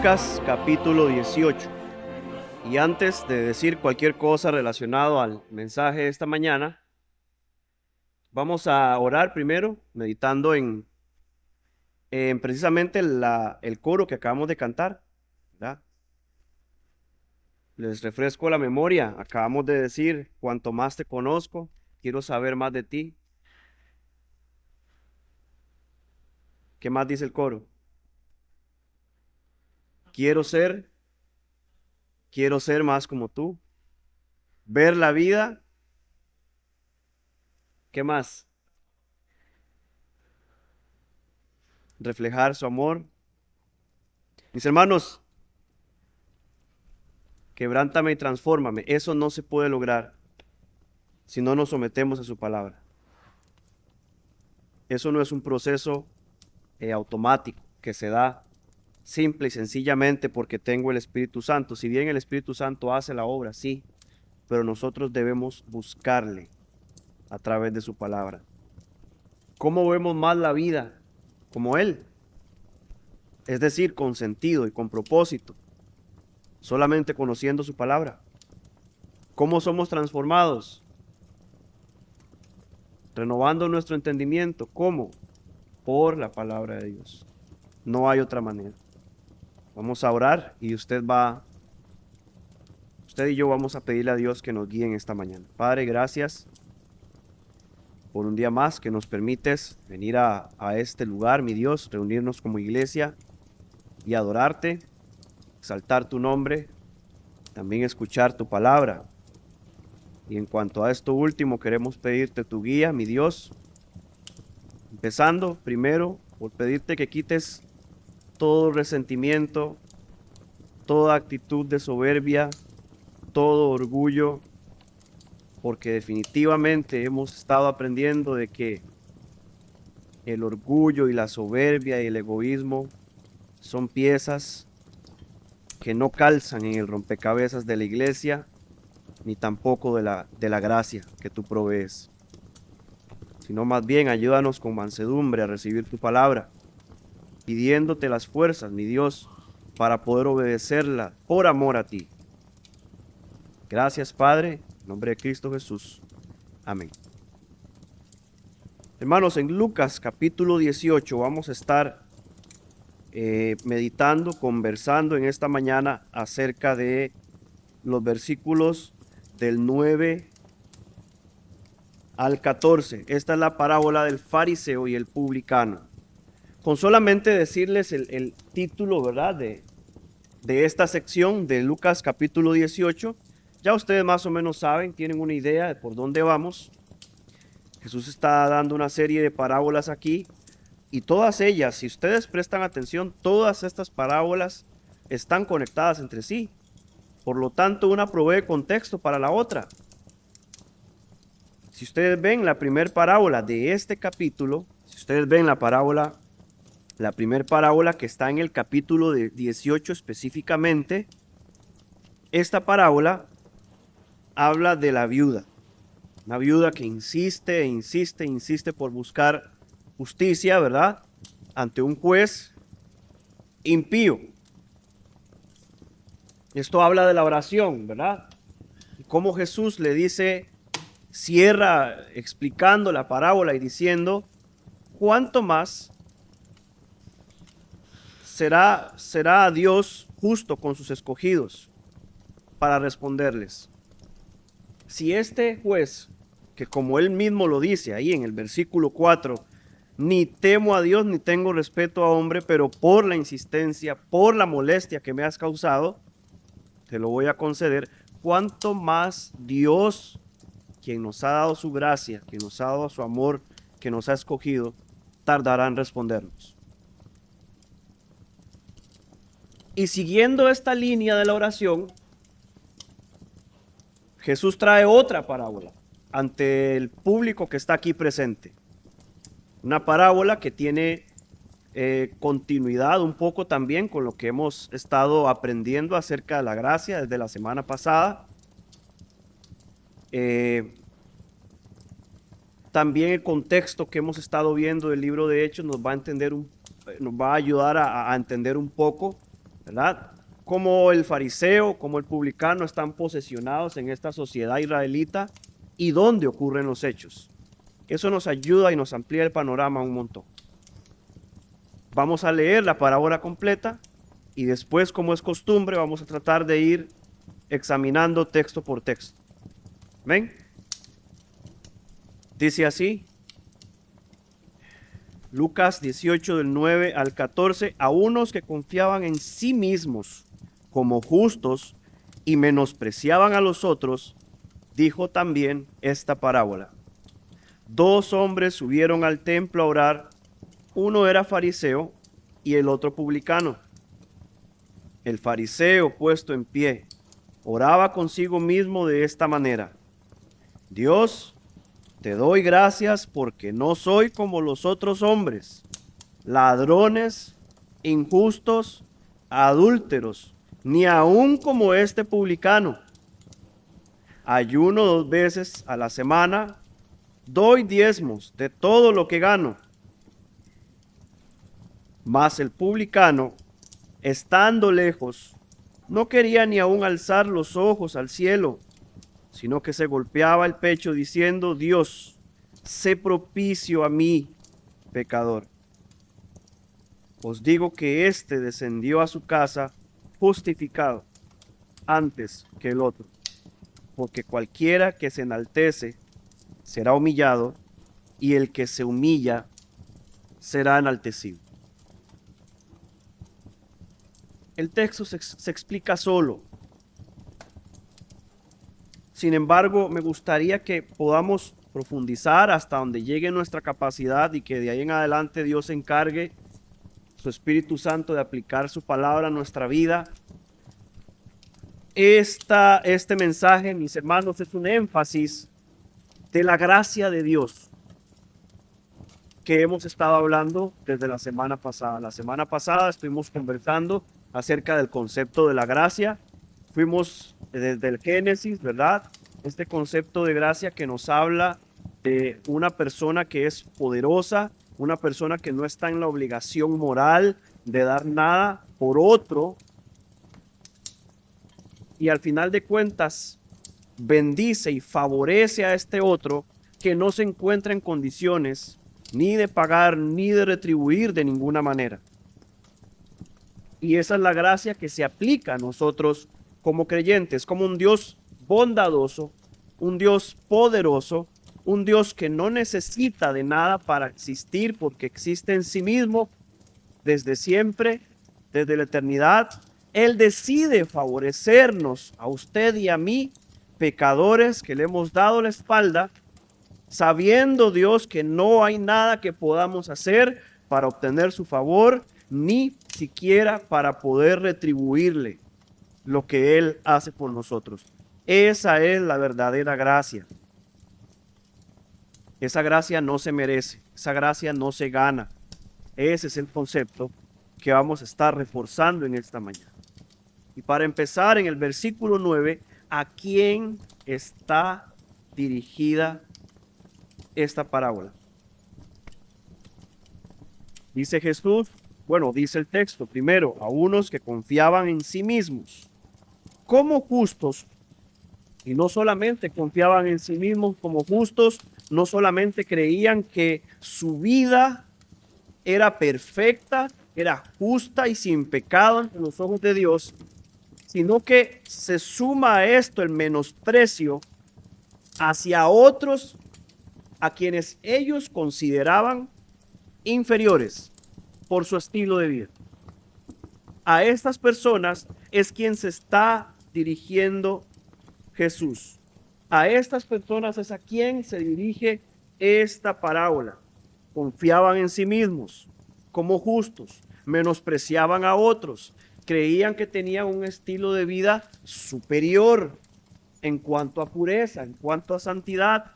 Lucas capítulo 18. Y antes de decir cualquier cosa relacionado al mensaje de esta mañana, vamos a orar primero, meditando en precisamente el coro que acabamos de cantar, ¿verdad? Les refresco la memoria. Acabamos de decir: cuanto más te conozco, quiero saber más de ti. ¿Qué más dice el coro? Quiero ser más como tú. Ver la vida. ¿Qué más? Reflejar su amor. Mis hermanos, quebrántame y transfórmame. Eso no se puede lograr si no nos sometemos a su palabra. Eso no es un proceso automático que se da simple y sencillamente porque tengo el Espíritu Santo. Si bien el Espíritu Santo hace la obra, sí, pero nosotros debemos buscarle a través de su palabra. ¿Cómo vemos más la vida? Como Él. Es decir, con sentido y con propósito, solamente conociendo su palabra. ¿Cómo somos transformados? Renovando nuestro entendimiento. ¿Cómo? Por la palabra de Dios. No hay otra manera. Vamos a orar y usted y yo vamos a pedirle a Dios que nos guíe en esta mañana. Padre, gracias por un día más que nos permites venir a este lugar, mi Dios, reunirnos como iglesia y adorarte, exaltar tu nombre, también escuchar tu palabra. Y en cuanto a esto último, queremos pedirte tu guía, mi Dios, empezando primero por pedirte que quites todo resentimiento, toda actitud de soberbia, todo orgullo, porque definitivamente hemos estado aprendiendo de que el orgullo y la soberbia y el egoísmo son piezas que no calzan en el rompecabezas de la iglesia, ni tampoco de la gracia que tú provees, sino más bien ayúdanos con mansedumbre a recibir tu palabra, pidiéndote las fuerzas, mi Dios, para poder obedecerla por amor a ti. Gracias, Padre, en nombre de Cristo Jesús. Amén. Hermanos, en Lucas capítulo 18 vamos a estar meditando, conversando en esta mañana acerca de los versículos del 9 al 14. Esta es la parábola del fariseo y el publicano. Con solamente decirles el título, ¿verdad?, de esta sección de Lucas capítulo 18, ya ustedes más o menos saben, tienen una idea de por dónde vamos. Jesús está dando una serie de parábolas aquí, y todas ellas, si ustedes prestan atención, todas estas parábolas están conectadas entre sí. Por lo tanto, una provee contexto para la otra. Si ustedes ven la primera parábola de este capítulo, si ustedes ven la primera parábola que está en el capítulo 18 específicamente, esta parábola habla de la viuda. Una viuda que insiste por buscar justicia, ¿verdad?, ante un juez impío. Esto habla de la oración, ¿verdad? Y cómo Jesús le dice, cierra explicando la parábola y diciendo: ¿cuánto más será Dios justo con sus escogidos para responderles? Si este juez, que como él mismo lo dice ahí en el versículo 4, ni temo a Dios ni tengo respeto a hombre, pero por la insistencia, por la molestia que me has causado, te lo voy a conceder, ¿cuánto más Dios, quien nos ha dado su gracia, quien nos ha dado su amor, que nos ha escogido, tardará en respondernos? Y siguiendo esta línea de la oración, Jesús trae otra parábola ante el público que está aquí presente. Una parábola que tiene continuidad un poco también con lo que hemos estado aprendiendo acerca de la gracia desde la semana pasada. También el contexto que hemos estado viendo del libro de Hechos nos va a ayudar a entender un poco ¿verdad? Cómo el fariseo, como el publicano están posesionados en esta sociedad israelita y dónde ocurren los hechos. Eso nos ayuda y nos amplía el panorama un montón. Vamos a leer la parábola completa y después, como es costumbre, vamos a tratar de ir examinando texto por texto. ¿Ven? Dice así, Lucas 18 del 9 al 14, a unos que confiaban en sí mismos como justos y menospreciaban a los otros, dijo también esta parábola. Dos hombres subieron al templo a orar, uno era fariseo y el otro publicano. El fariseo, puesto en pie, oraba consigo mismo de esta manera: Dios, te doy gracias porque no soy como los otros hombres, ladrones, injustos, adúlteros, ni aun como este publicano. Ayuno 2 veces a la semana, doy diezmos de todo lo que gano. Mas el publicano, estando lejos, no quería ni aun alzar los ojos al cielo, sino que se golpeaba el pecho diciendo: Dios, sé propicio a mí, pecador. Os digo que éste descendió a su casa justificado antes que el otro, porque cualquiera que se enaltece será humillado, y el que se humilla será enaltecido. El texto se explica solo. Sin embargo, me gustaría que podamos profundizar hasta donde llegue nuestra capacidad y que de ahí en adelante Dios se encargue, su Espíritu Santo, de aplicar su palabra a nuestra vida. Este mensaje, mis hermanos, es un énfasis de la gracia de Dios que hemos estado hablando desde la semana pasada. La semana pasada estuvimos conversando acerca del concepto de la gracia. Fuimos desde el Génesis, ¿verdad? Este concepto de gracia que nos habla de una persona que es poderosa, una persona que no está en la obligación moral de dar nada por otro, y al final de cuentas bendice y favorece a este otro que no se encuentra en condiciones ni de pagar ni de retribuir de ninguna manera. Y esa es la gracia que se aplica a nosotros como creyentes, como un Dios bondadoso, un Dios poderoso, un Dios que no necesita de nada para existir porque existe en sí mismo desde siempre, desde la eternidad. Él decide favorecernos a usted y a mí, pecadores que le hemos dado la espalda, sabiendo Dios que no hay nada que podamos hacer para obtener su favor, ni siquiera para poder retribuirle lo que Él hace por nosotros. Esa es la verdadera gracia. Esa gracia no se merece, esa gracia no se gana. Ese es el concepto que vamos a estar reforzando en esta mañana. Y para empezar, en el versículo 9, ¿a quién está dirigida esta parábola? Dice Jesús, bueno, dice el texto, primero, a unos que confiaban en sí mismos como justos, y no solamente confiaban en sí mismos como justos, no solamente creían que su vida era perfecta, era justa y sin pecado ante los ojos de Dios, sino que se suma a esto el menosprecio hacia otros a quienes ellos consideraban inferiores por su estilo de vida. A estas personas es quien se está dirigiendo Jesús. A estas personas es a quien se dirige esta parábola. Confiaban en sí mismos como justos, menospreciaban a otros, creían que tenían un estilo de vida superior en cuanto a pureza, en cuanto a santidad.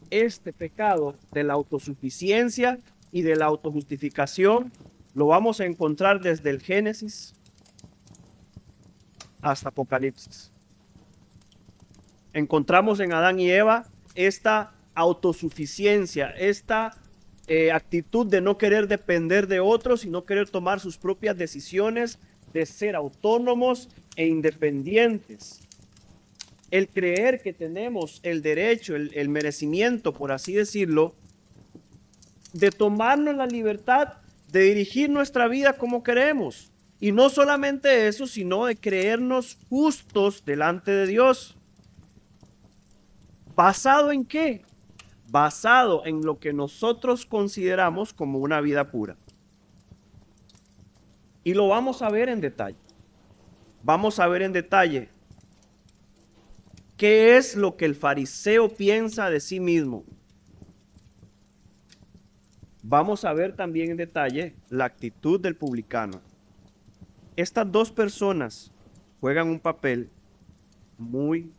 Este pecado de la autosuficiencia y de la autojustificación lo vamos a encontrar desde el Génesis hasta Apocalipsis. Encontramos en Adán y Eva esta autosuficiencia, esta actitud de no querer depender de otros y no querer tomar sus propias decisiones, de ser autónomos e independientes. El creer que tenemos el derecho, el merecimiento, por así decirlo, de tomarnos la libertad de dirigir nuestra vida como queremos. Y no solamente eso, sino de creernos justos delante de Dios. ¿Basado en qué? Basado en lo que nosotros consideramos como una vida pura. Y lo vamos a ver en detalle. Vamos a ver en detalle qué es lo que el fariseo piensa de sí mismo. Vamos a ver también en detalle la actitud del publicano. Estas dos personas juegan un papel muy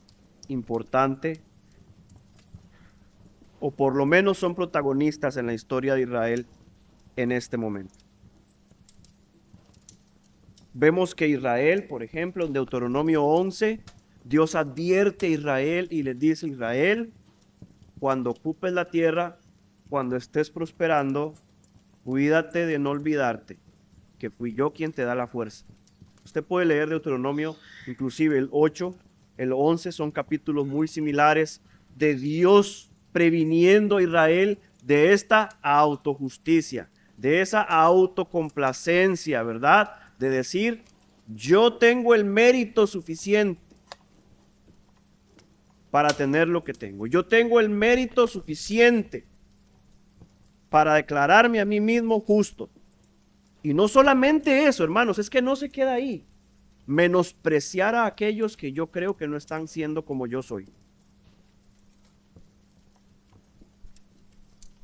importante, o por lo menos son protagonistas en la historia de Israel en este momento. Vemos que Israel, por ejemplo, en Deuteronomio 11, Dios advierte a Israel y les dice: Israel, cuando ocupes la tierra, cuando estés prosperando, cuídate de no olvidarte que fui yo quien te da la fuerza. Usted puede leer Deuteronomio, inclusive el 8, el 11, son capítulos muy similares de Dios previniendo a Israel de esta autojusticia, de esa autocomplacencia, ¿verdad? De decir, yo tengo el mérito suficiente para tener lo que tengo. Yo tengo el mérito suficiente para declararme a mí mismo justo. Y no solamente eso, hermanos, es que no se queda ahí. Menospreciar a aquellos que yo creo que no están siendo como yo soy.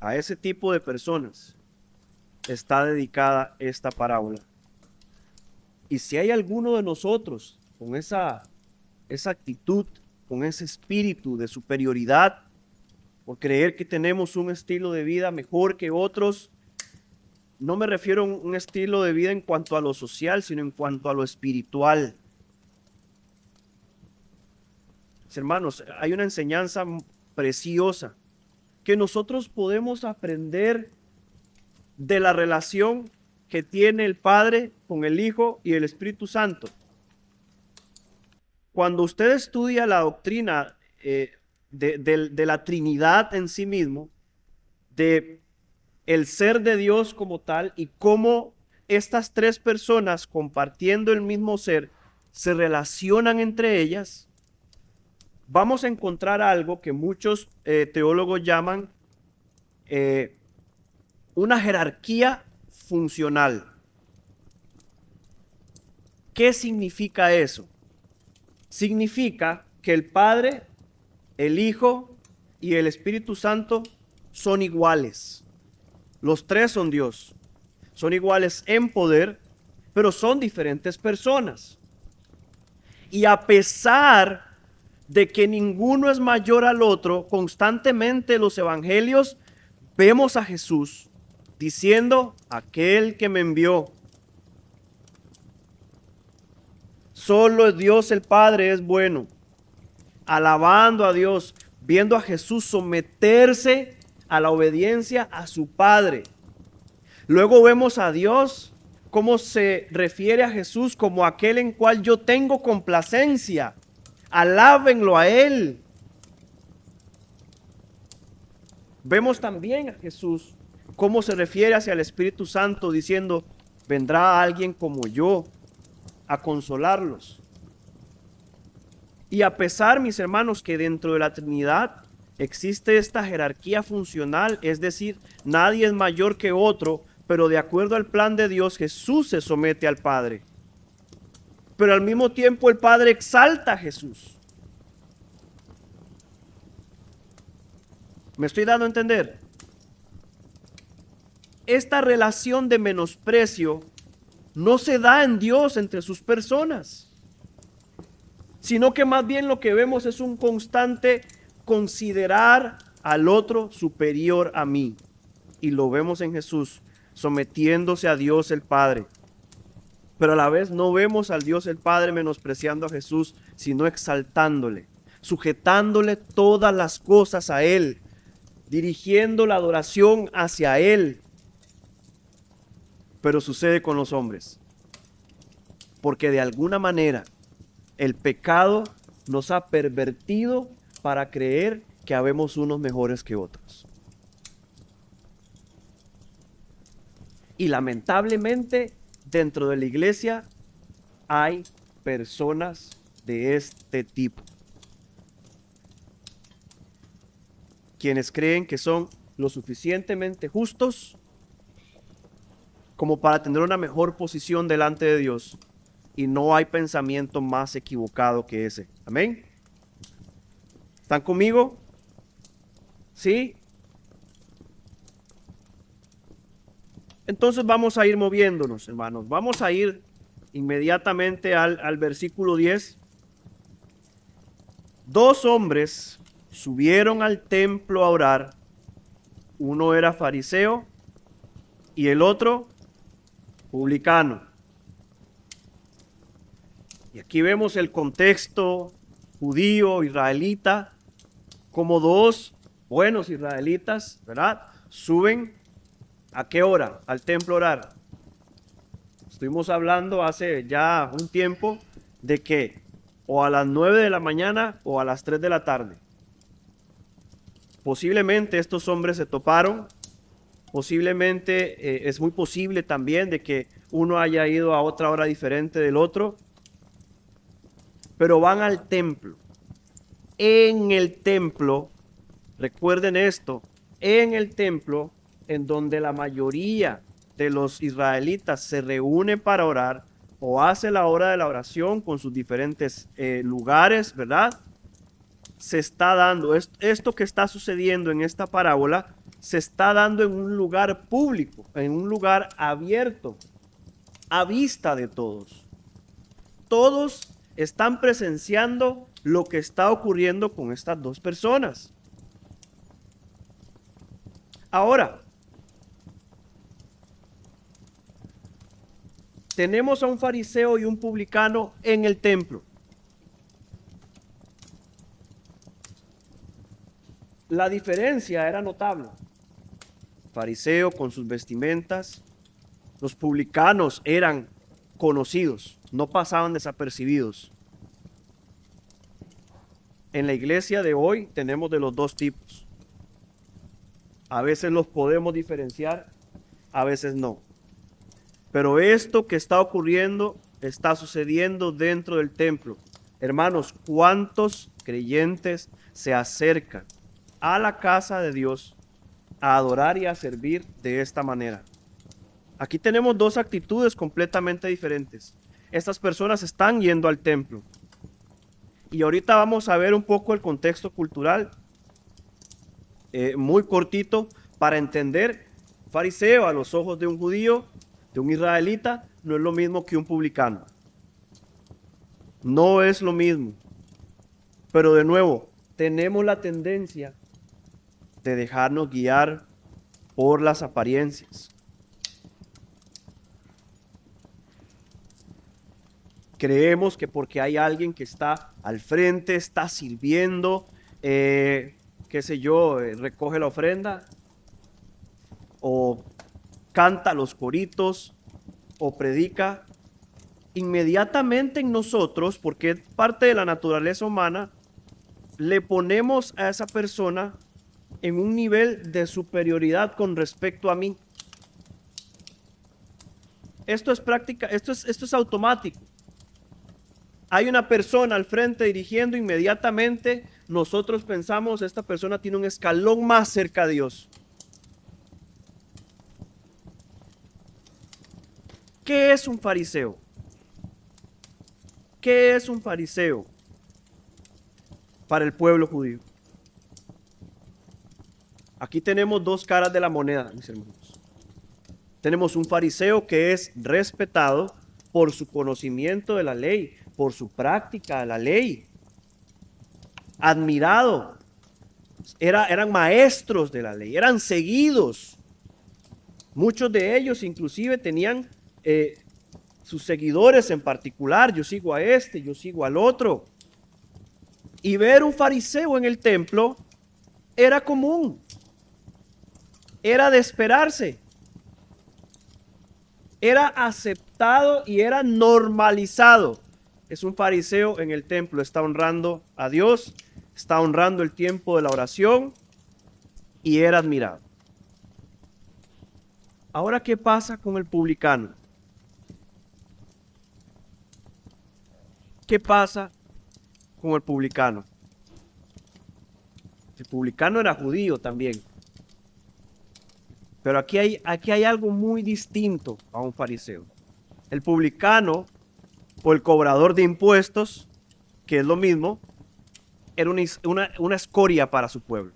A ese tipo de personas está dedicada esta parábola. Y si hay alguno de nosotros con esa actitud, con ese espíritu de superioridad, por creer que tenemos un estilo de vida mejor que otros, no me refiero a un estilo de vida en cuanto a lo social, sino en cuanto a lo espiritual. Hermanos, hay una enseñanza preciosa que nosotros podemos aprender de la relación que tiene el Padre con el Hijo y el Espíritu Santo. Cuando usted estudia la doctrina de la Trinidad en sí mismo, de el ser de Dios como tal y cómo estas tres personas compartiendo el mismo ser se relacionan entre ellas, vamos a encontrar algo que muchos teólogos llaman una jerarquía funcional. ¿Qué significa eso? Significa que el Padre, el Hijo y el Espíritu Santo son iguales. Los tres son Dios. Son iguales en poder, pero son diferentes personas. Y a pesar de que ninguno es mayor al otro, constantemente en los evangelios vemos a Jesús diciendo: aquel que me envió. Solo Dios el Padre es bueno. Alabando a Dios, viendo a Jesús someterse a la obediencia a su Padre. Luego vemos a Dios cómo se refiere a Jesús como aquel en cual yo tengo complacencia. Alábenlo a Él. Vemos también a Jesús cómo se refiere hacia el Espíritu Santo diciendo: vendrá alguien como yo a consolarlos. Y a pesar, mis hermanos, que dentro de la Trinidad existe esta jerarquía funcional, es decir, nadie es mayor que otro, pero de acuerdo al plan de Dios, Jesús se somete al Padre. Pero al mismo tiempo el Padre exalta a Jesús. ¿Me estoy dando a entender? Esta relación de menosprecio no se da en Dios entre sus personas, sino que más bien lo que vemos es un constante considerar al otro superior a mí. Y lo vemos en Jesús, sometiéndose a Dios el Padre. Pero a la vez no vemos al Dios el Padre menospreciando a Jesús, sino exaltándole, sujetándole todas las cosas a Él. dirigiendo la adoración hacia Él. Pero sucede con los hombres, porque de alguna manera el pecado nos ha pervertido para creer que habemos unos mejores que otros. Y lamentablemente dentro de la iglesia hay personas de este tipo, quienes creen que son lo suficientemente justos como para tener una mejor posición delante de Dios, y no hay pensamiento más equivocado que ese. Amén. ¿Están conmigo? ¿Sí? Entonces vamos a ir moviéndonos, hermanos. Vamos a ir inmediatamente al versículo 10. Dos hombres subieron al templo a orar. Uno era fariseo y el otro publicano. Y aquí vemos el contexto judío, israelita, como dos buenos israelitas, ¿verdad? Suben, ¿a qué hora? Al templo a orar. Estuvimos hablando hace ya un tiempo de que o a las 9 de la mañana o a las 3 de la tarde. Posiblemente estos hombres se toparon, posiblemente es muy posible también de que uno haya ido a otra hora diferente del otro, pero van al templo. En el templo, recuerden esto, en el templo en donde la mayoría de los israelitas se reúne para orar o hace la hora de la oración con sus diferentes lugares, ¿verdad? Se está dando, esto que está sucediendo en esta parábola, se está dando en un lugar público, en un lugar abierto, a vista de todos. Todos están presenciando lo que está ocurriendo con estas dos personas. Ahora, tenemos a un fariseo y un publicano en el templo. La diferencia era notable. Fariseo con sus vestimentas, los publicanos eran conocidos, no pasaban desapercibidos. En la iglesia de hoy tenemos de los dos tipos. A veces los podemos diferenciar, a veces no. Pero esto que está ocurriendo está sucediendo dentro del templo. Hermanos, ¿cuántos creyentes se acercan a la casa de Dios a adorar y a servir de esta manera? Aquí tenemos dos actitudes completamente diferentes. Estas personas están yendo al templo. Y ahorita vamos a ver un poco el contexto cultural, muy cortito, para entender. Fariseo a los ojos de un judío, de un israelita, no es lo mismo que un publicano. No es lo mismo. Pero de nuevo, tenemos la tendencia de dejarnos guiar por las apariencias. Creemos que porque hay alguien que está al frente, está sirviendo, qué sé yo, recoge la ofrenda, o canta los coritos, o predica, inmediatamente en nosotros, porque es parte de la naturaleza humana, le ponemos a esa persona en un nivel de superioridad con respecto a mí. Esto es práctica, esto es automático. Hay una persona al frente dirigiendo, inmediatamente nosotros pensamos, esta persona tiene un escalón más cerca a Dios. ¿Qué es un fariseo? ¿Qué es un fariseo para el pueblo judío? Aquí tenemos dos caras de la moneda, mis hermanos. Tenemos un fariseo que es respetado por su conocimiento de la ley, por su práctica de la ley. Admirado. Eran maestros de la ley, eran seguidos. Muchos de ellos inclusive tenían sus seguidores en particular. Yo sigo a este, yo sigo al otro. Y ver un fariseo en el templo era común. era de esperarse. Era aceptado y era normalizado. Es un fariseo en el templo, está honrando a Dios, está honrando el tiempo de la oración y era admirado. Ahora, ¿qué pasa con el publicano? ¿Qué pasa con el publicano? El publicano era judío también. Pero aquí hay algo muy distinto a un fariseo. El publicano o el cobrador de impuestos, que es lo mismo, era una escoria para su pueblo.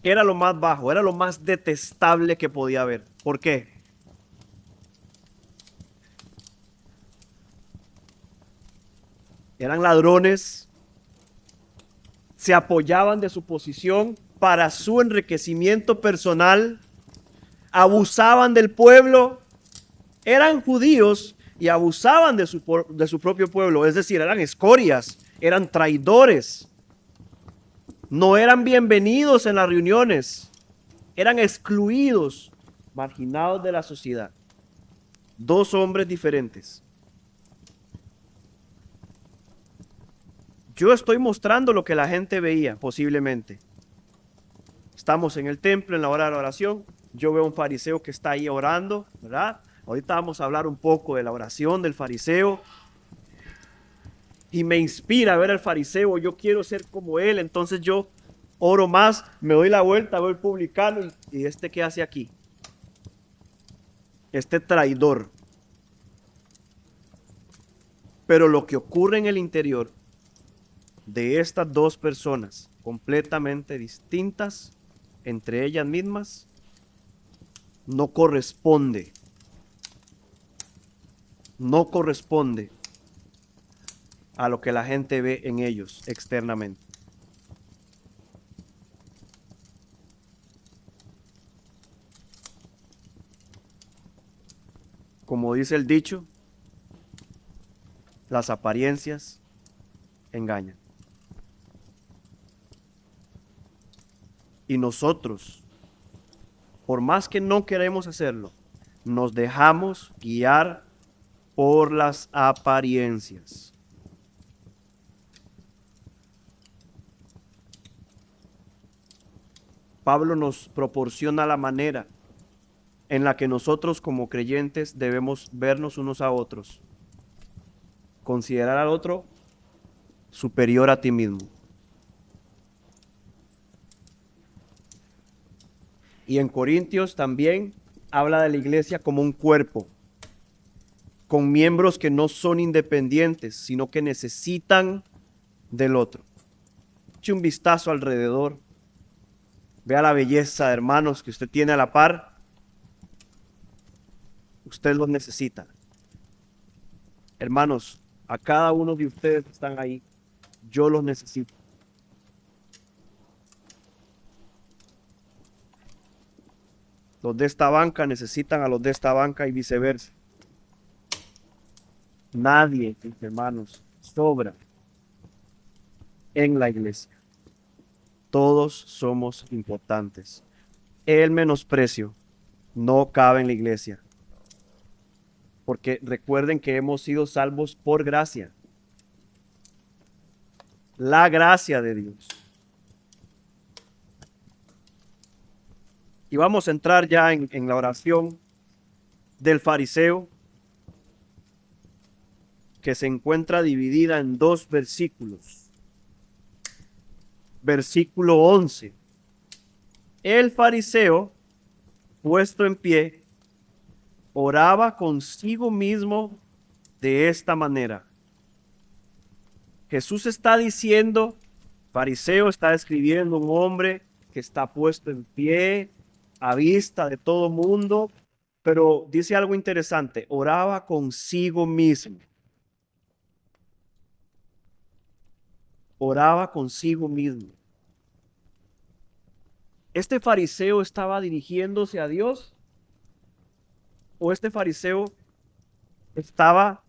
Era lo más bajo, era lo más detestable que podía haber. ¿Por qué? Eran ladrones, se apoyaban de su posición para su enriquecimiento personal, abusaban del pueblo, eran judíos y abusaban de su propio pueblo, es decir, eran escorias, eran traidores, no eran bienvenidos en las reuniones, eran excluidos, marginados de la sociedad. Dos hombres diferentes. Yo estoy mostrando lo que la gente veía, posiblemente. Estamos en el templo en la hora de la oración. Yo veo un fariseo que está ahí orando, ¿verdad? Ahorita vamos a hablar un poco de la oración del fariseo. Y me inspira ver al fariseo. Yo quiero ser como él. Entonces yo oro más, me doy la vuelta, veo el publicano. ¿Y este qué hace aquí? Este traidor. Pero lo que ocurre en el interior de estas dos personas completamente distintas entre ellas mismas no corresponde a lo que la gente ve en ellos externamente. Como dice el dicho, las apariencias engañan. Y nosotros, por más que no queremos hacerlo, nos dejamos guiar por las apariencias. Pablo nos proporciona la manera en la que nosotros como creyentes debemos vernos unos a otros. Considerar al otro superior a ti mismo. Y en Corintios también habla de la iglesia como un cuerpo, con miembros que no son independientes, sino que necesitan del otro. Eche un vistazo alrededor. Vea la belleza de hermanos que usted tiene a la par. Usted los necesita. Hermanos, a cada uno de ustedes que están ahí, yo los necesito. Los de esta banca necesitan a los de esta banca y viceversa. Nadie, mis hermanos, sobra en la iglesia. Todos somos importantes. El menosprecio no cabe en la iglesia. Porque recuerden que hemos sido salvos por gracia. La gracia de Dios. Y vamos a entrar ya en la oración del fariseo, que se encuentra dividida en dos versículos. Versículo 11. El fariseo, puesto en pie, oraba consigo mismo de esta manera. Jesús está diciendo, fariseo está describiendo un hombre que está puesto en pie, a vista de todo mundo, pero dice algo interesante, oraba consigo mismo. Oraba consigo mismo. ¿Este fariseo estaba dirigiéndose a Dios? ¿O este fariseo estaba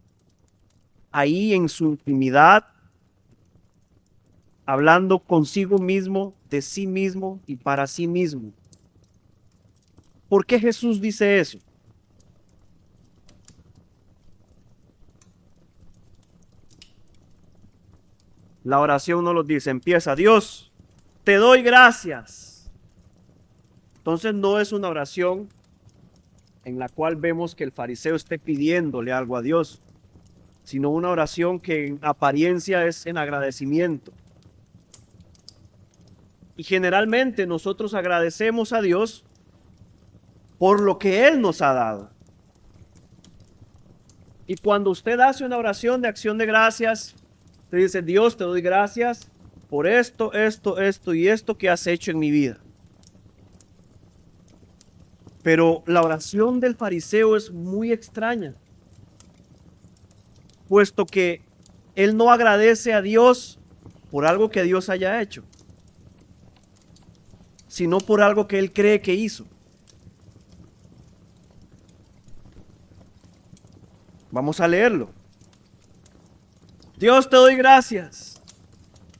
ahí en su intimidad, hablando consigo mismo, de sí mismo y para sí mismo? ¿Por qué Jesús dice eso? La oración no lo dice, empieza: Dios, te doy gracias. Entonces no es una oración en la cual vemos que el fariseo esté pidiéndole algo a Dios, sino una oración que en apariencia es en agradecimiento. Y generalmente nosotros agradecemos a Dios por lo que Él nos ha dado. Y cuando usted hace una oración de acción de gracias, usted dice: Dios, te doy gracias por esto, esto y esto que has hecho en mi vida. Pero la oración del fariseo es muy extraña, puesto que él no agradece a Dios por algo que Dios haya hecho, sino por algo que él cree que hizo. Vamos a leerlo. Dios, te doy gracias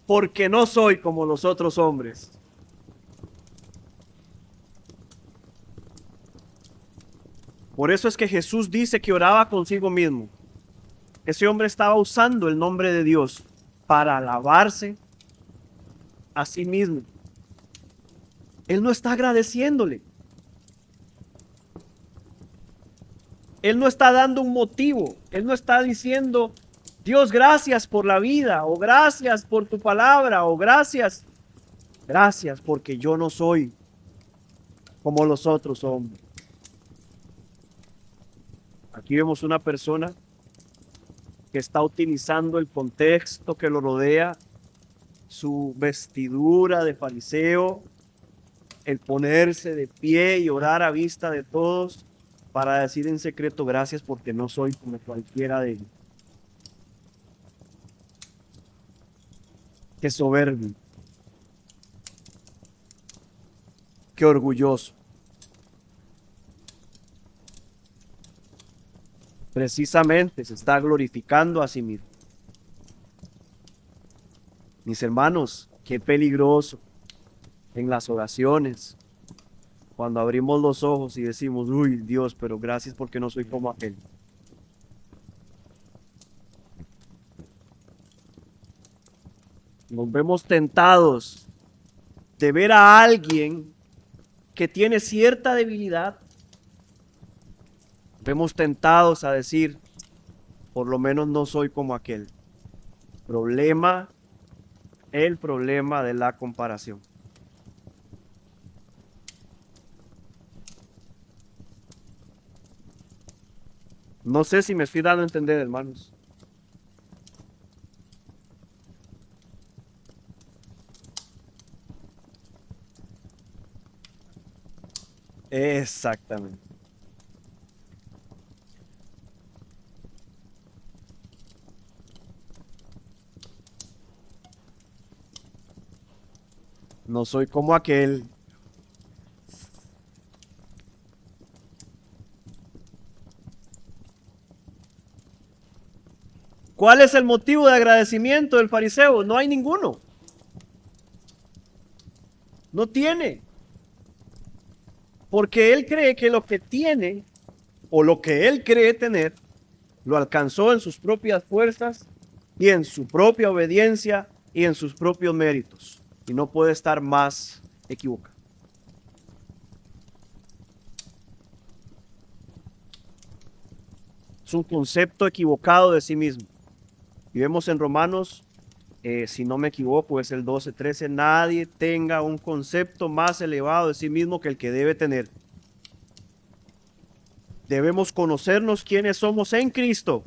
porque no soy como los otros hombres. Por eso es que Jesús dice que oraba consigo mismo. Ese hombre estaba usando el nombre de Dios para alabarse a sí mismo. Él no está agradeciéndole. Él no está dando un motivo. Él no está diciendo: Dios, gracias por la vida, o gracias por tu palabra, o gracias porque yo no soy como los otros hombres. Aquí vemos una persona que está utilizando el contexto que lo rodea, su vestidura de fariseo, el ponerse de pie y orar a vista de todos para decir en secreto: gracias porque no soy como cualquiera de ellos. Qué soberbio, qué orgulloso. Precisamente se está glorificando a sí mismo. Mis hermanos, qué peligroso en las oraciones, cuando abrimos los ojos y decimos: uy, Dios, pero gracias porque no soy como aquel. Nos vemos tentados de ver a alguien que tiene cierta debilidad. Vemos tentados a decir: por lo menos no soy como aquel. El problema de la comparación. No sé si me estoy dando a entender, hermanos. Exactamente. No soy como aquel. ¿Cuál es el motivo de agradecimiento del fariseo? No hay ninguno. No tiene. Porque él cree que lo que tiene, o lo que él cree tener, lo alcanzó en sus propias fuerzas y en su propia obediencia y en sus propios méritos. Y no puede estar más equivocado. Es un concepto equivocado de sí mismo. Y vemos en Romanos, si no me equivoco, es el 12:13: nadie tenga un concepto más elevado de sí mismo que el que debe tener. Debemos conocernos quiénes somos en Cristo.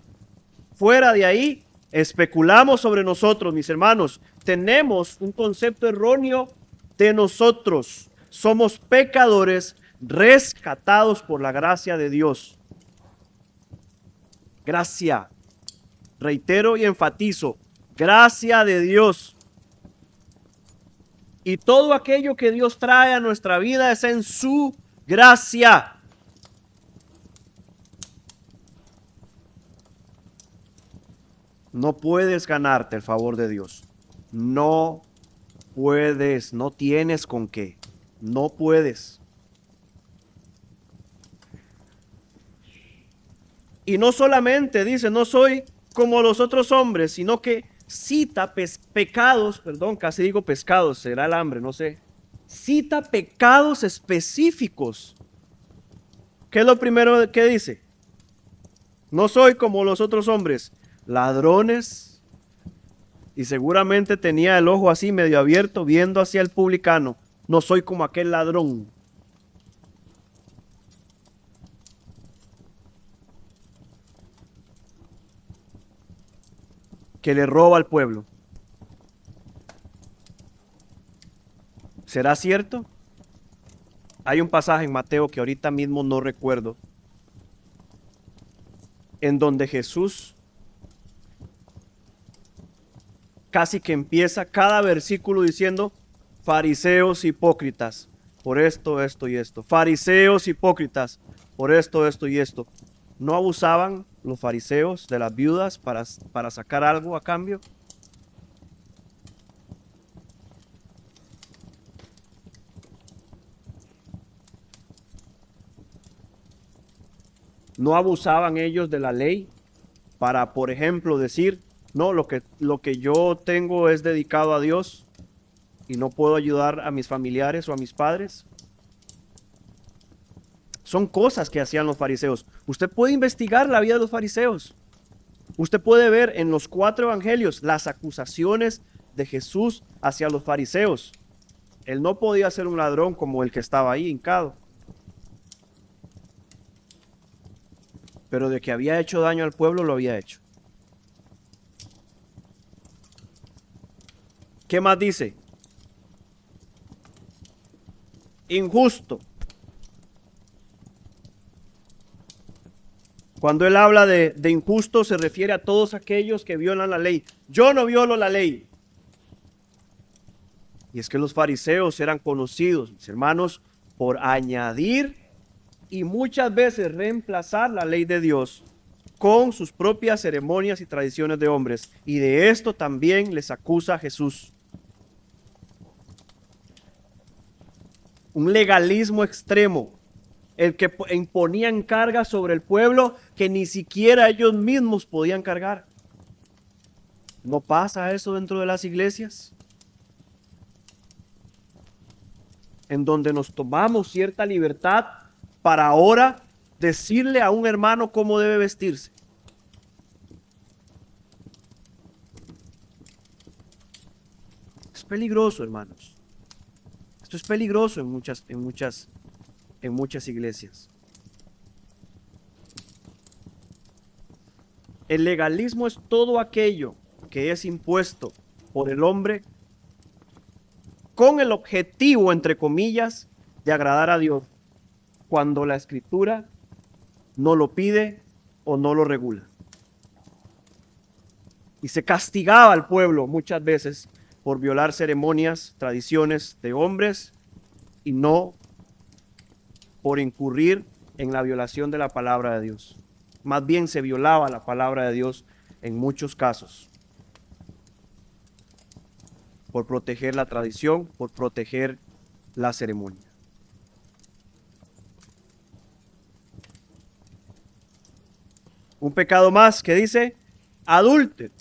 Fuera de ahí, especulamos sobre nosotros, mis hermanos. Tenemos un concepto erróneo de nosotros. Somos pecadores rescatados por la gracia de Dios. Gracia. Reitero y enfatizo: gracia de Dios. Y todo aquello que Dios trae a nuestra vida es en su gracia. No puedes ganarte el favor de Dios. No puedes, no tienes con qué. No puedes. Y no solamente dice, no soy como los otros hombres, sino que cita pecados, perdón, casi digo pescados, será el hambre, no sé. Cita pecados específicos. ¿Qué es lo primero que dice? No soy como los otros hombres, ladrones. Y seguramente tenía el ojo así medio abierto, viendo hacia el publicano. No soy como aquel ladrón. Que le roba al pueblo. ¿Será cierto? Hay un pasaje en Mateo que ahorita mismo no recuerdo, en donde Jesús casi que empieza cada versículo diciendo, fariseos hipócritas, por esto, esto y esto. Fariseos hipócritas, por esto, esto y esto. ¿No abusaban los fariseos de las viudas para sacar algo a cambio? ¿No abusaban ellos de la ley para, por ejemplo, decir, no, lo que yo tengo es dedicado a Dios y no puedo ayudar a mis familiares o a mis padres? Son cosas que hacían los fariseos. Usted puede investigar la vida de los fariseos. Usted puede ver en los 4 evangelios las acusaciones de Jesús hacia los fariseos. Él no podía ser un ladrón como el que estaba ahí hincado. Pero de que había hecho daño al pueblo, lo había hecho. ¿Qué más dice? Injusto. Cuando él habla de injusto, se refiere a todos aquellos que violan la ley. Yo no violo la ley. Y es que los fariseos eran conocidos, mis hermanos, por añadir y muchas veces reemplazar la ley de Dios con sus propias ceremonias y tradiciones de hombres. Y de esto también les acusa Jesús. Un legalismo extremo, el que imponían cargas sobre el pueblo que ni siquiera ellos mismos podían cargar. ¿No pasa eso dentro de las iglesias? En donde nos tomamos cierta libertad para ahora decirle a un hermano cómo debe vestirse. Es peligroso, hermanos. Esto es peligroso en muchas iglesias. El legalismo es todo aquello que es impuesto por el hombre con el objetivo, entre comillas, de agradar a Dios, cuando la Escritura no lo pide o no lo regula. Y se castigaba al pueblo muchas veces por violar ceremonias, tradiciones de hombres y no por incurrir en la violación de la palabra de Dios. Más bien se violaba la palabra de Dios en muchos casos por proteger la tradición, por proteger la ceremonia. Un pecado más que dice adúltero.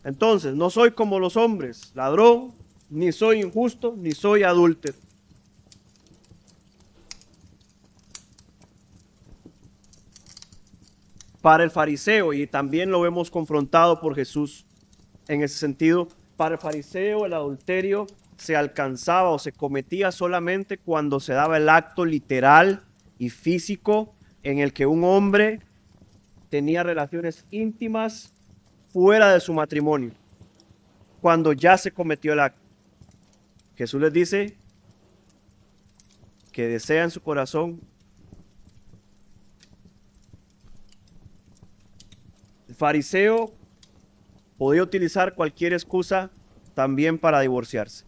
Entonces, no soy como los hombres, ladrón, ni soy injusto, ni soy adúltero. Para el fariseo, y también lo hemos confrontado por Jesús en ese sentido, para el fariseo el adulterio se alcanzaba o se cometía solamente cuando se daba el acto literal y físico en el que un hombre tenía relaciones íntimas fuera de su matrimonio, cuando ya se cometió el acto. Jesús les dice que desea en su corazón. El fariseo podía utilizar cualquier excusa también para divorciarse.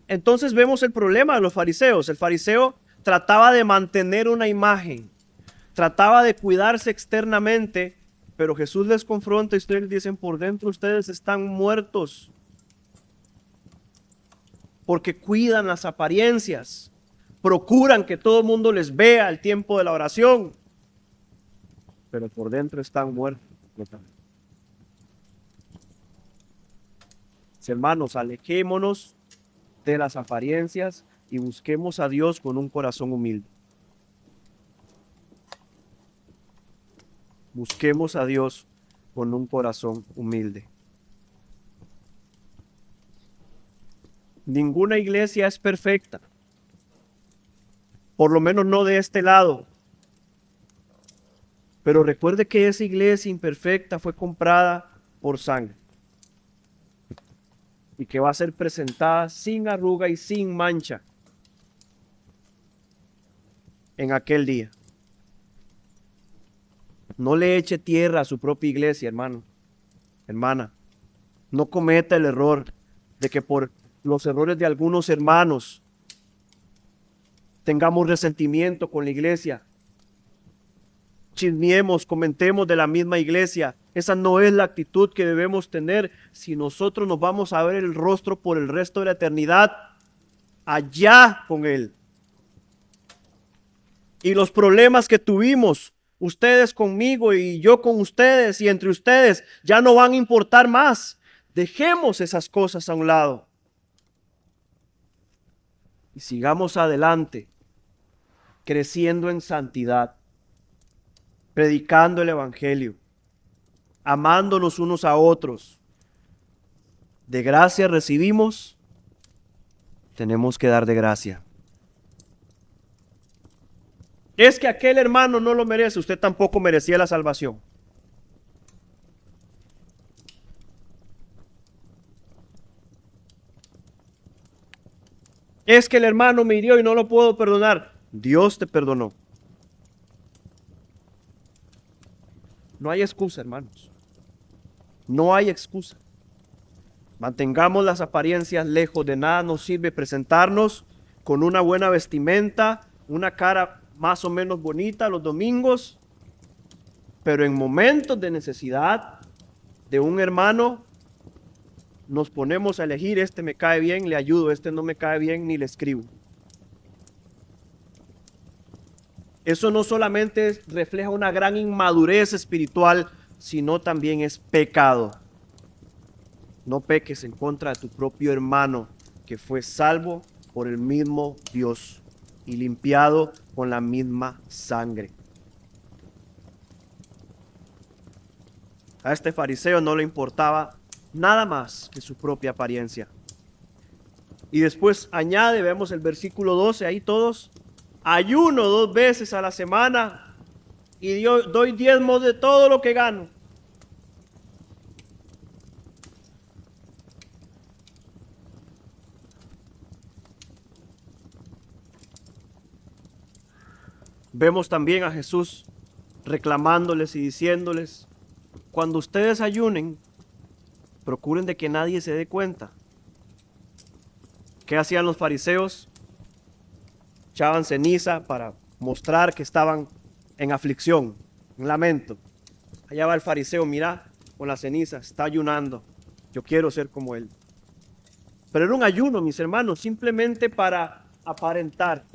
Entonces vemos el problema de los fariseos. El fariseo trataba de mantener una imagen, trataba de cuidarse externamente, pero Jesús les confronta y ustedes dicen, por dentro ustedes están muertos. porque cuidan las apariencias, procuran que todo el mundo les vea el tiempo de la oración, pero por dentro están muertos. Hermanos, alejémonos de las apariencias y busquemos a Dios con un corazón humilde. Busquemos a Dios con un corazón humilde. Ninguna iglesia es perfecta, por lo menos no de este lado. Pero recuerde que esa iglesia imperfecta fue comprada por sangre y que va a ser presentada sin arruga y sin mancha en aquel día. No le eche tierra a su propia iglesia, hermano, hermana. No cometa el error de que por los errores de algunos hermanos tengamos resentimiento con la iglesia. Chismeemos, comentemos de la misma iglesia. Esa no es la actitud que debemos tener si nosotros nos vamos a ver el rostro por el resto de la eternidad allá con Él. Y los problemas que tuvimos, ustedes conmigo y yo con ustedes y entre ustedes, ya no van a importar más. Dejemos esas cosas a un lado y sigamos adelante, creciendo en santidad, predicando el evangelio, amándonos unos a otros. De gracia recibimos, tenemos que dar de gracia. Es que aquel hermano no lo merece, usted tampoco merecía la salvación. Es que el hermano me hirió y no lo puedo perdonar. Dios te perdonó. No hay excusa, hermanos. No hay excusa. Mantengamos las apariencias lejos. De nada nos sirve presentarnos con una buena vestimenta, una cara más o menos bonita los domingos, pero en momentos de necesidad de un hermano nos ponemos a elegir: este me cae bien, le ayudo; este no me cae bien, ni le escribo. Eso no solamente refleja una gran inmadurez espiritual, sino también es pecado. No peques en contra de tu propio hermano, que fue salvo por el mismo Dios y limpiado con la misma sangre. A este fariseo no le importaba nada más que su propia apariencia. Y después añade, vemos el versículo 12, ahí todos: ayuno 2 veces a la semana y doy diezmos de todo lo que gano. Vemos también a Jesús reclamándoles y diciéndoles: cuando ustedes ayunen, procuren de que nadie se dé cuenta. ¿Qué hacían los fariseos? Echaban ceniza para mostrar que estaban en aflicción, en lamento. Allá va el fariseo, mira, con la ceniza, está ayunando. Yo quiero ser como él. Pero era un ayuno, mis hermanos, simplemente para aparentar,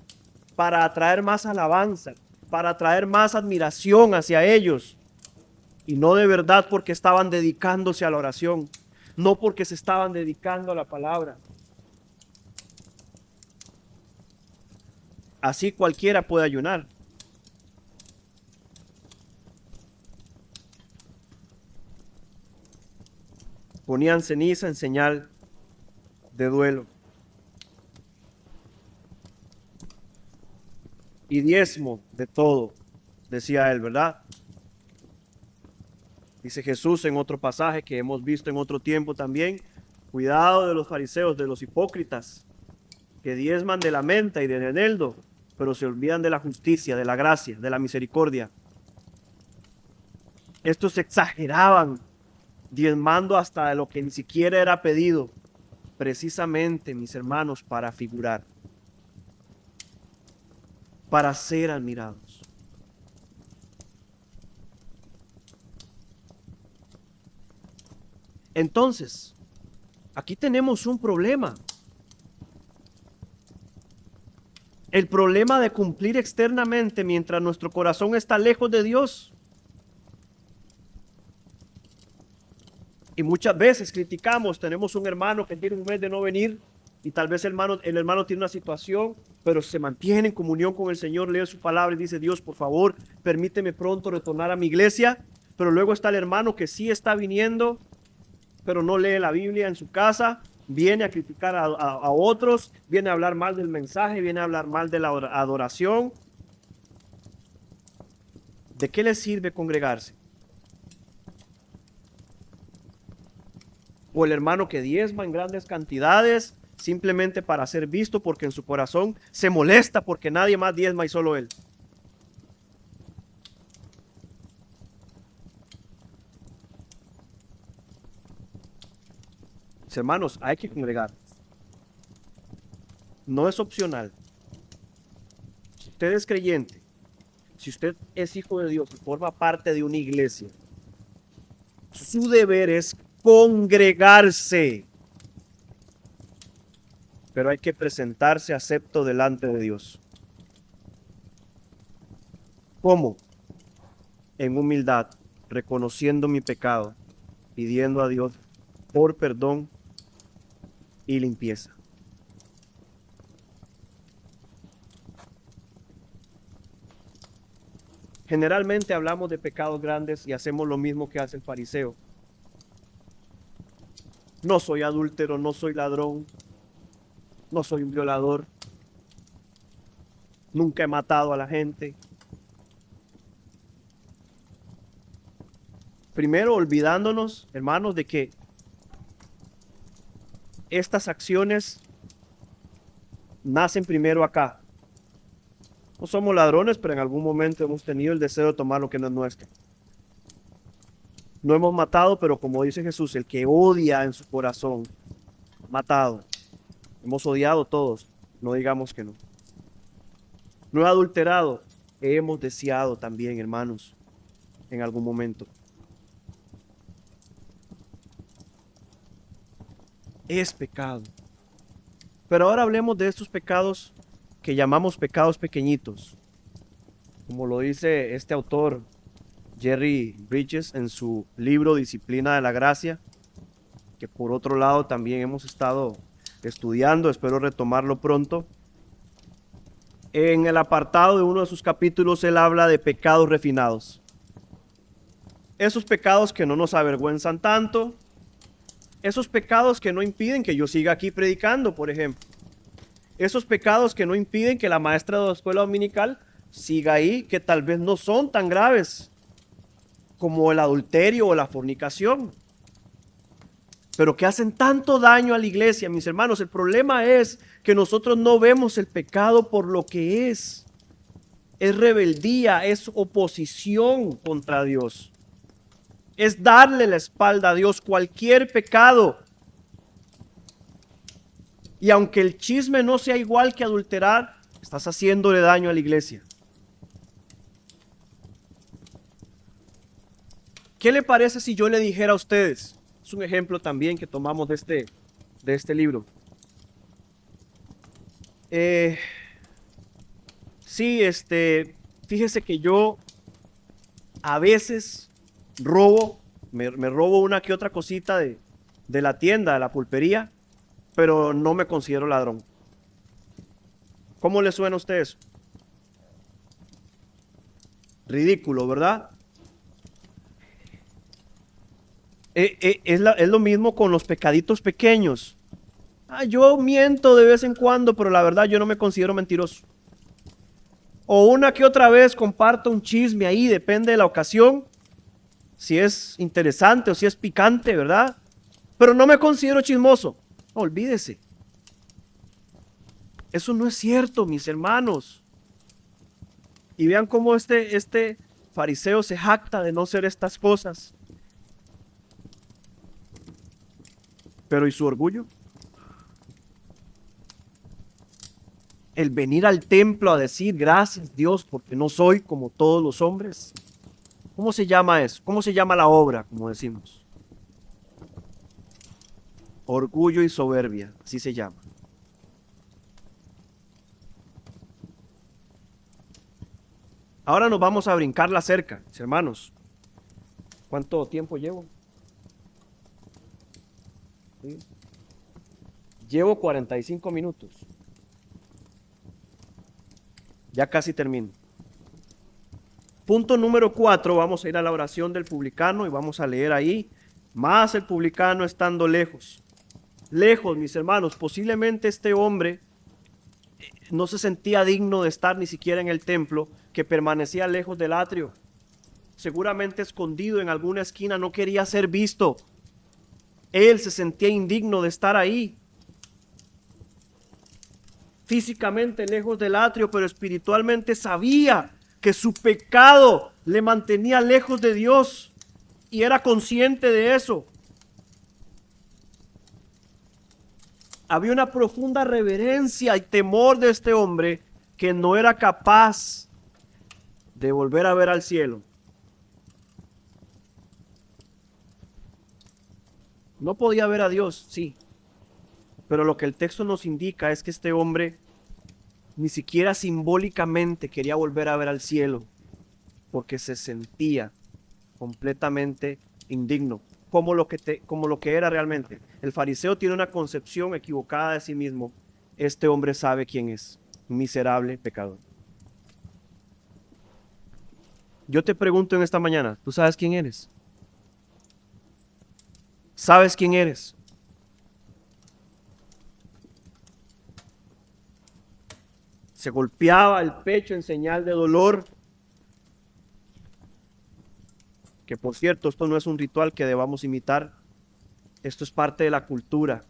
para atraer más alabanza, para atraer más admiración hacia ellos. Y no de verdad porque estaban dedicándose a la oración, no porque se estaban dedicando a la palabra. Así cualquiera puede ayunar. Ponían ceniza en señal de duelo. Y diezmo de todo, decía él, ¿verdad? Dice Jesús en otro pasaje que hemos visto en otro tiempo también: cuidado de los fariseos, de los hipócritas, que diezman de la menta y del eneldo, pero se olvidan de la justicia, de la gracia, de la misericordia. Estos exageraban, diezmando hasta de lo que ni siquiera era pedido, precisamente, mis hermanos, para figurar, para ser admirados. Entonces, aquí tenemos un problema. El problema de cumplir externamente mientras nuestro corazón está lejos de Dios. Y muchas veces criticamos, tenemos un hermano que tiene un mes de no venir y tal vez el hermano tiene una situación, pero se mantiene en comunión con el Señor, lee su palabra y dice: Dios, por favor, permíteme pronto retornar a mi iglesia. Pero luego está el hermano que sí está viniendo, pero no lee la Biblia en su casa, viene a criticar a otros, viene a hablar mal del mensaje, viene a hablar mal de la adoración. ¿De qué le sirve congregarse? O el hermano que diezma en grandes cantidades simplemente para ser visto, porque en su corazón se molesta porque nadie más diezma y solo él. Hermanos, hay que congregar. No es opcional. Si usted es creyente, si usted es hijo de Dios y forma parte de una iglesia, su deber es congregarse. Pero hay que presentarse acepto delante de Dios. ¿Cómo? En humildad, reconociendo mi pecado, pidiendo a Dios por perdón y limpieza. Generalmente hablamos de pecados grandes y hacemos lo mismo que hace el fariseo. No soy adúltero, no soy ladrón, no soy un violador, nunca he matado a la gente. Primero, olvidándonos, hermanos, de que estas acciones nacen primero acá. No somos ladrones, pero en algún momento hemos tenido el deseo de tomar lo que no es nuestro. No hemos matado, pero como dice Jesús, el que odia en su corazón, matado. Hemos odiado todos, no digamos que no. No he adulterado, hemos deseado también, hermanos, en algún momento. Es pecado. Pero ahora hablemos de estos pecados que llamamos pecados pequeñitos. Como lo dice este autor, Jerry Bridges, en su libro Disciplina de la Gracia, que por otro lado también hemos estado estudiando, espero retomarlo pronto. En el apartado de uno de sus capítulos, él habla de pecados refinados. Esos pecados que no nos avergüenzan tanto, esos pecados que no impiden que yo siga aquí predicando, por ejemplo. Esos pecados que no impiden que la maestra de la escuela dominical siga ahí, que tal vez no son tan graves como el adulterio o la fornicación, pero que hacen tanto daño a la iglesia, mis hermanos. El problema es que nosotros no vemos el pecado por lo que es. Es rebeldía, es oposición contra Dios. Es darle la espalda a Dios. Cualquier pecado. Y aunque el chisme no sea igual que adulterar, estás haciéndole daño a la iglesia. ¿Qué le parece si yo le dijera a ustedes? Es un ejemplo también que tomamos de este libro. Sí, fíjese que yo a veces robo, me robo una que otra cosita de la tienda, de la pulpería, pero no me considero ladrón. ¿Cómo le suena a usted eso? Ridículo, ¿verdad? Es lo mismo con los pecaditos pequeños. Yo miento de vez en cuando, pero la verdad yo no me considero mentiroso. O una que otra vez comparto un chisme ahí, depende de la ocasión, si es interesante o si es picante, ¿verdad? Pero no me considero chismoso. No, olvídese. Eso no es cierto, mis hermanos. Y vean cómo este fariseo se jacta de no ser estas cosas. Pero ¿y su orgullo? El venir al templo a decir gracias Dios porque no soy como todos los hombres. ¿Cómo se llama eso? ¿Cómo se llama la obra, como decimos? Orgullo y soberbia, así se llama. Ahora nos vamos a brincar la cerca, mis hermanos. ¿Cuánto tiempo llevo? ¿Sí? Llevo 45 minutos. Ya casi termino. Punto número 4, vamos a ir a la oración del publicano y vamos a leer ahí. Más el publicano estando lejos. Lejos, mis hermanos, posiblemente este hombre no se sentía digno de estar ni siquiera en el templo, que permanecía lejos del atrio. Seguramente escondido en alguna esquina, no quería ser visto. Él se sentía indigno de estar ahí. Físicamente lejos del atrio, pero espiritualmente sabía que su pecado le mantenía lejos de Dios y era consciente de eso. Había una profunda reverencia y temor de este hombre que no era capaz de volver a ver al cielo. No podía ver a Dios, sí, pero lo que el texto nos indica es que este hombre ni siquiera simbólicamente quería volver a ver al cielo, porque se sentía completamente indigno, como lo que era realmente. El fariseo tiene una concepción equivocada de sí mismo. Este hombre sabe quién es, un miserable pecador. Yo te pregunto en esta mañana, ¿tú sabes quién eres? ¿Sabes quién eres? Se golpeaba el pecho en señal de dolor. Que por cierto, esto no es un ritual que debamos imitar. Esto es parte de la cultura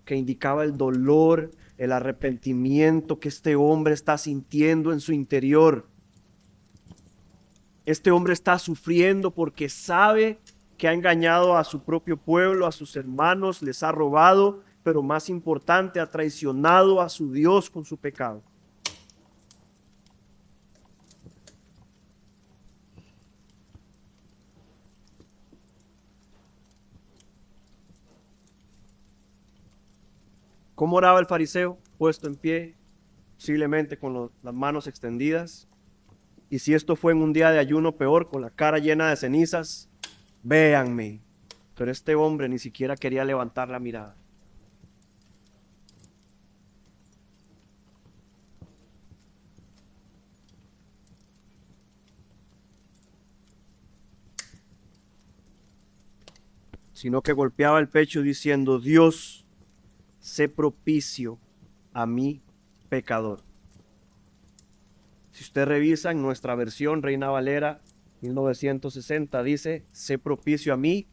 que indicaba el dolor, el arrepentimiento que este hombre está sintiendo en su interior. Este hombre está sufriendo porque sabe que ha engañado a su propio pueblo, a sus hermanos, les ha robado, pero más importante, ha traicionado a su Dios con su pecado. ¿Cómo oraba el fariseo? Puesto en pie, posiblemente con las manos extendidas. Y si esto fue en un día de ayuno, peor, con la cara llena de cenizas, véanme. Pero este hombre ni siquiera quería levantar la mirada. Sino que golpeaba el pecho diciendo: Dios, sé propicio a mi pecador. Si usted revisa en nuestra versión Reina Valera 1960, dice: sé propicio a mí,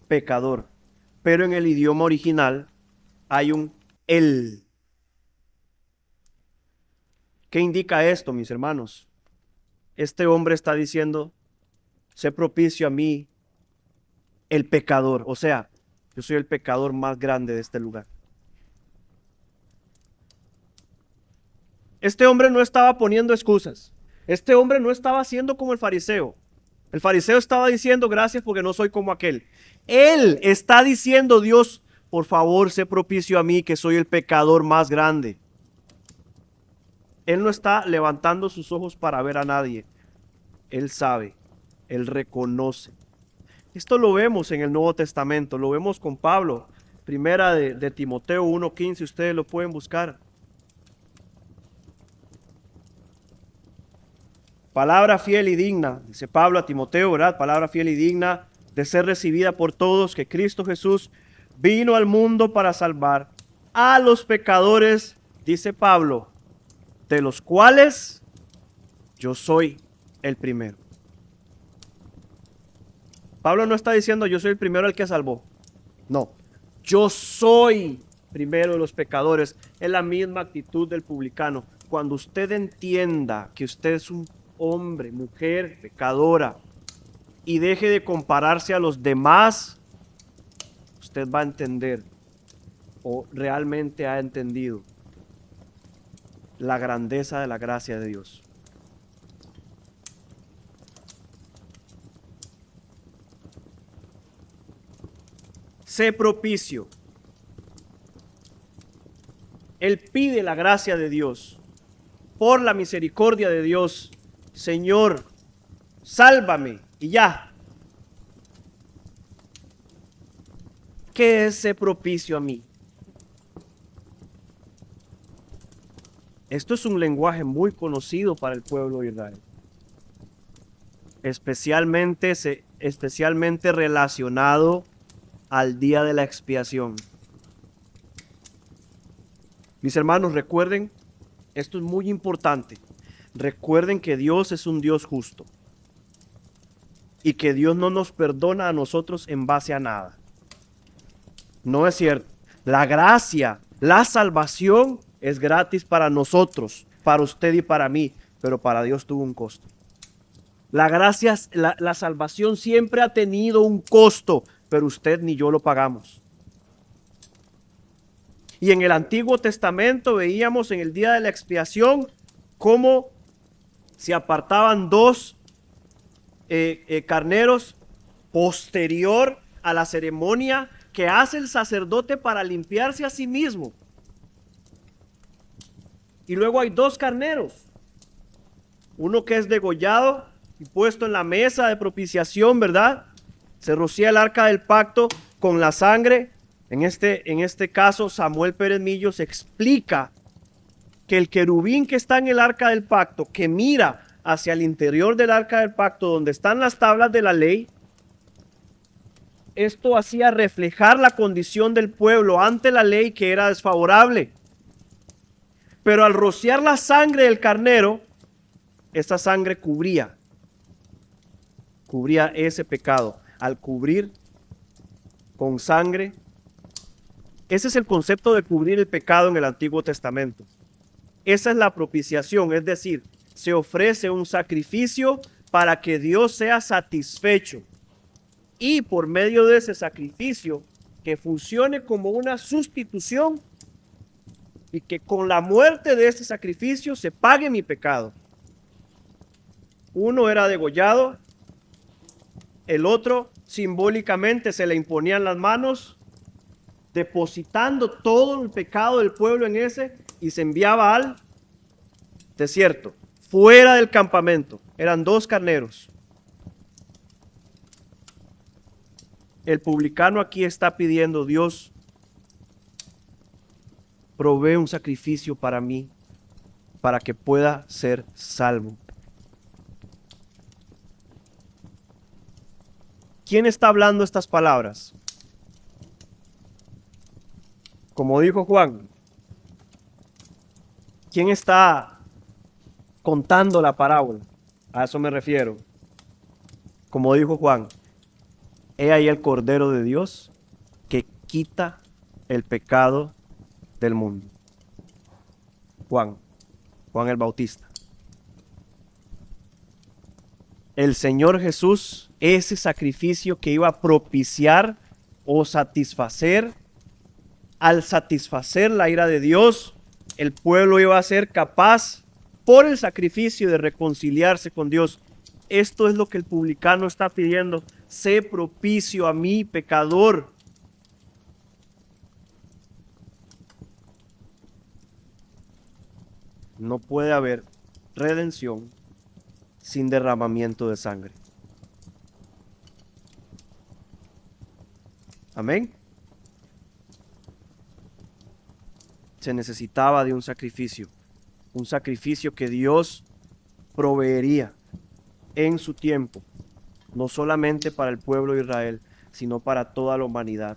pecador. Pero en el idioma original hay un él. ¿Qué indica esto, mis hermanos? Este hombre está diciendo: sé propicio a mí, el pecador. O sea, yo soy el pecador más grande de este lugar. Este hombre no estaba poniendo excusas. Este hombre no estaba haciendo como el fariseo. El fariseo estaba diciendo: gracias porque no soy como aquel. Él está diciendo: Dios, por favor, sé propicio a mí, que soy el pecador más grande. Él no está levantando sus ojos para ver a nadie. Él sabe, él reconoce. Esto lo vemos en el Nuevo Testamento, lo vemos con Pablo. Primera de Timoteo 1:15, ustedes lo pueden buscar. Palabra fiel y digna, dice Pablo a Timoteo, ¿verdad? Palabra fiel y digna de ser recibida por todos, que Cristo Jesús vino al mundo para salvar a los pecadores, dice Pablo, de los cuales yo soy el primero. Pablo no está diciendo: yo soy el primero al que salvó. No, yo soy primero de los pecadores. Es la misma actitud del publicano. Cuando usted entienda que usted es un hombre, mujer, pecadora, y deje de compararse a los demás, usted va a entender, o realmente ha entendido, la grandeza de la gracia de Dios. Sé propicio. Él pide la gracia de Dios. Por la misericordia de Dios, Señor, sálvame y ya. ¿Qué es ese propicio a mí? Esto es un lenguaje muy conocido para el pueblo de Israel. Especialmente relacionado al día de la expiación. Mis hermanos, recuerden, esto es muy importante. Recuerden que Dios es un Dios justo y que Dios no nos perdona a nosotros en base a nada. No es cierto. La gracia, la salvación es gratis para nosotros, para usted y para mí, pero para Dios tuvo un costo. La gracia, la salvación siempre ha tenido un costo, pero usted ni yo lo pagamos. Y en el Antiguo Testamento veíamos en el día de la expiación cómo se apartaban dos carneros posterior a la ceremonia que hace el sacerdote para limpiarse a sí mismo. Y luego hay dos carneros, uno que es degollado y puesto en la mesa de propiciación, ¿verdad? Se rocía el arca del pacto con la sangre. En este caso, Samuel Pérez Millos explica que el querubín que está en el arca del pacto, que mira hacia el interior del arca del pacto, donde están las tablas de la ley, esto hacía reflejar la condición del pueblo ante la ley que era desfavorable. Pero al rociar la sangre del carnero, esta sangre cubría ese pecado. Al cubrir con sangre, ese es el concepto de cubrir el pecado en el Antiguo Testamento. Esa es la propiciación, es decir, se ofrece un sacrificio para que Dios sea satisfecho. Y por medio de ese sacrificio, que funcione como una sustitución y que con la muerte de ese sacrificio se pague mi pecado. Uno era degollado, el otro simbólicamente se le imponían las manos, depositando todo el pecado del pueblo en ese, y se enviaba al desierto, fuera del campamento. Eran dos carneros. El publicano aquí está pidiendo: Dios, provee un sacrificio para mí, para que pueda ser salvo. ¿Quién está hablando estas palabras? Como dijo Juan, ¿quién está contando la parábola? A eso me refiero. Como dijo Juan, he ahí el Cordero de Dios que quita el pecado del mundo. Juan el Bautista. El Señor Jesús, ese sacrificio que iba a propiciar o satisfacer, al satisfacer la ira de Dios, el pueblo iba a ser capaz por el sacrificio de reconciliarse con Dios. Esto es lo que el publicano está pidiendo: sé propicio a mí, pecador. No puede haber redención sin derramamiento de sangre. Amén. Se necesitaba de un sacrificio que Dios proveería en su tiempo, no solamente para el pueblo de Israel, sino para toda la humanidad.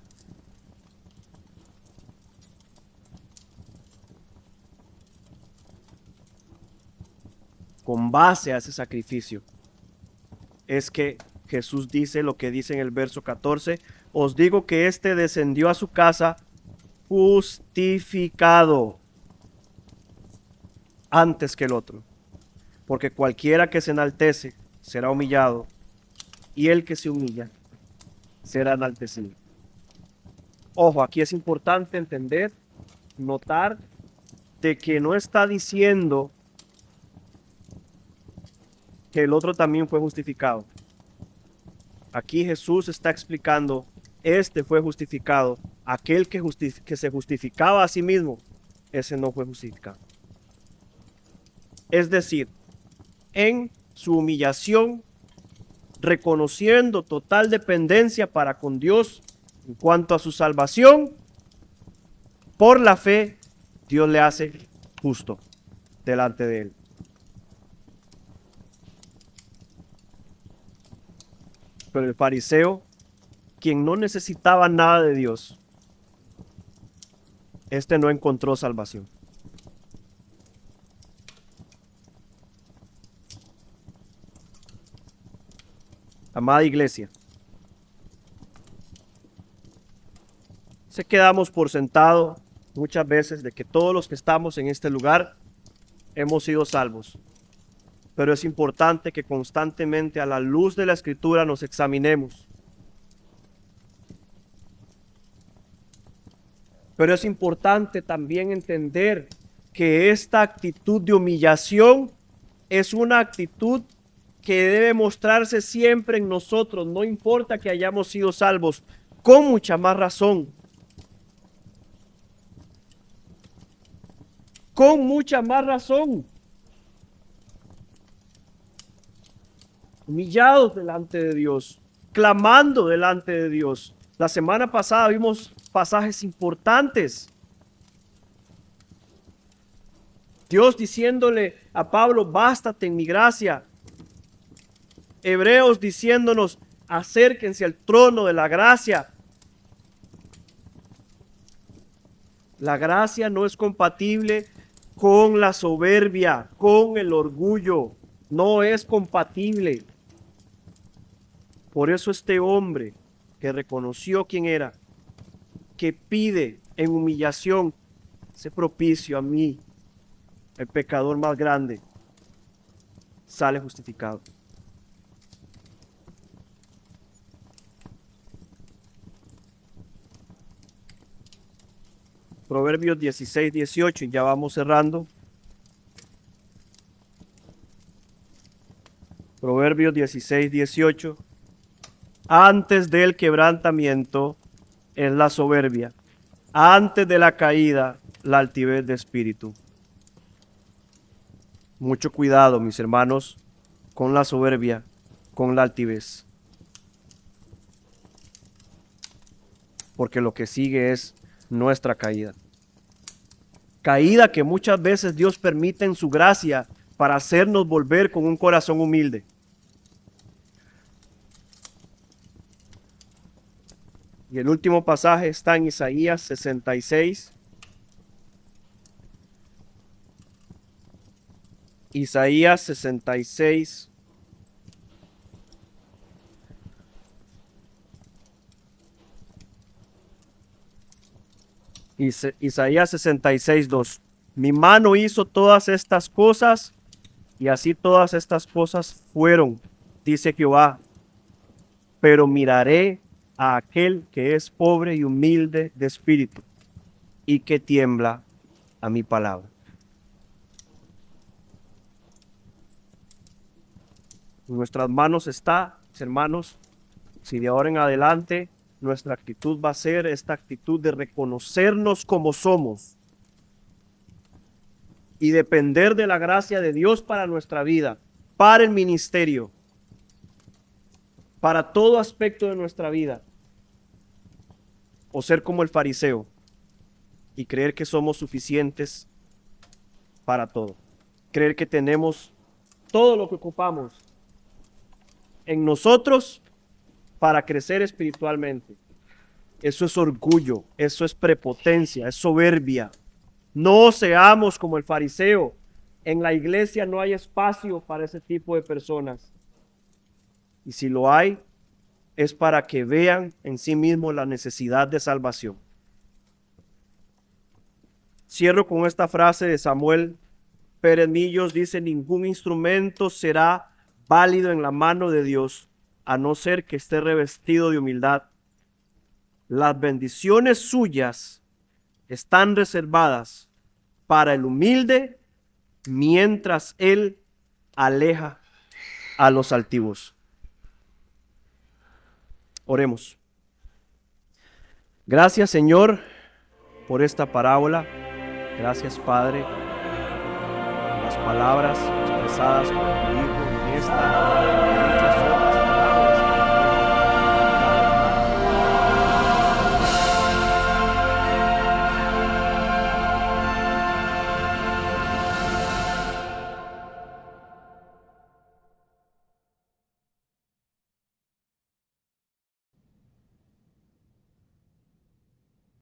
Con base a ese sacrificio es que Jesús dice lo que dice en el verso 14: os digo que éste descendió a su casa justificado antes que el otro, porque cualquiera que se enaltece será humillado, y el que se humilla será enaltecido. Ojo, aquí es importante entender, notar de que no está diciendo que el otro también fue justificado. Aquí Jesús está explicando: este fue justificado, aquel que se justificaba a sí mismo, ese no fue justificado. Es decir, en su humillación, reconociendo total dependencia para con Dios en cuanto a su salvación, por la fe, Dios le hace justo delante de él. Pero el fariseo, quien no necesitaba nada de Dios, este no encontró salvación. Amada iglesia, quedamos por sentado muchas veces de que todos los que estamos en este lugar hemos sido salvos. Pero es importante que constantemente a la luz de la Escritura nos examinemos. Pero es importante también entender que esta actitud de humillación es una actitud que debe mostrarse siempre en nosotros, no importa que hayamos sido salvos, con mucha más razón. Con mucha más razón. Humillados delante de Dios, clamando delante de Dios. La semana pasada vimos pasajes importantes. Dios diciéndole a Pablo, bástate en mi gracia. Hebreos diciéndonos, acérquense al trono de la gracia. La gracia no es compatible con la soberbia, con el orgullo. No es compatible. Por eso este hombre que reconoció quién era, que pide en humillación, sé propicio a mí, el pecador más grande, sale justificado. Proverbios 16, 18, y ya vamos cerrando. Proverbios 16, 18. Antes del quebrantamiento es la soberbia, antes de la caída la altivez de espíritu. Mucho cuidado, mis hermanos, con la soberbia, con la altivez. Porque lo que sigue es nuestra caída. Caída que muchas veces Dios permite en su gracia para hacernos volver con un corazón humilde. Y el último pasaje está en Isaías 66. Isaías 66. Isaías 66, 2. Mi mano hizo todas estas cosas y así todas estas cosas fueron, dice Jehová. Pero miraré a aquel que es pobre y humilde de espíritu y que tiembla a mi palabra. En nuestras manos está, hermanos, si de ahora en adelante nuestra actitud va a ser esta actitud de reconocernos como somos y depender de la gracia de Dios para nuestra vida, para el ministerio, para todo aspecto de nuestra vida. O ser como el fariseo y creer que somos suficientes para todo. Creer que tenemos todo lo que ocupamos en nosotros para crecer espiritualmente. Eso es orgullo, eso es prepotencia, es soberbia. No seamos como el fariseo. En la iglesia no hay espacio para ese tipo de personas. Y si lo hay, es para que vean en sí mismos la necesidad de salvación. Cierro con esta frase de Samuel Pérez Millos, dice, ningún instrumento será válido en la mano de Dios, a no ser que esté revestido de humildad. Las bendiciones suyas están reservadas para el humilde, mientras Él aleja a los altivos. Oremos. Gracias, Señor, por esta parábola. Gracias, Padre, por las palabras expresadas por tu Hijo en esta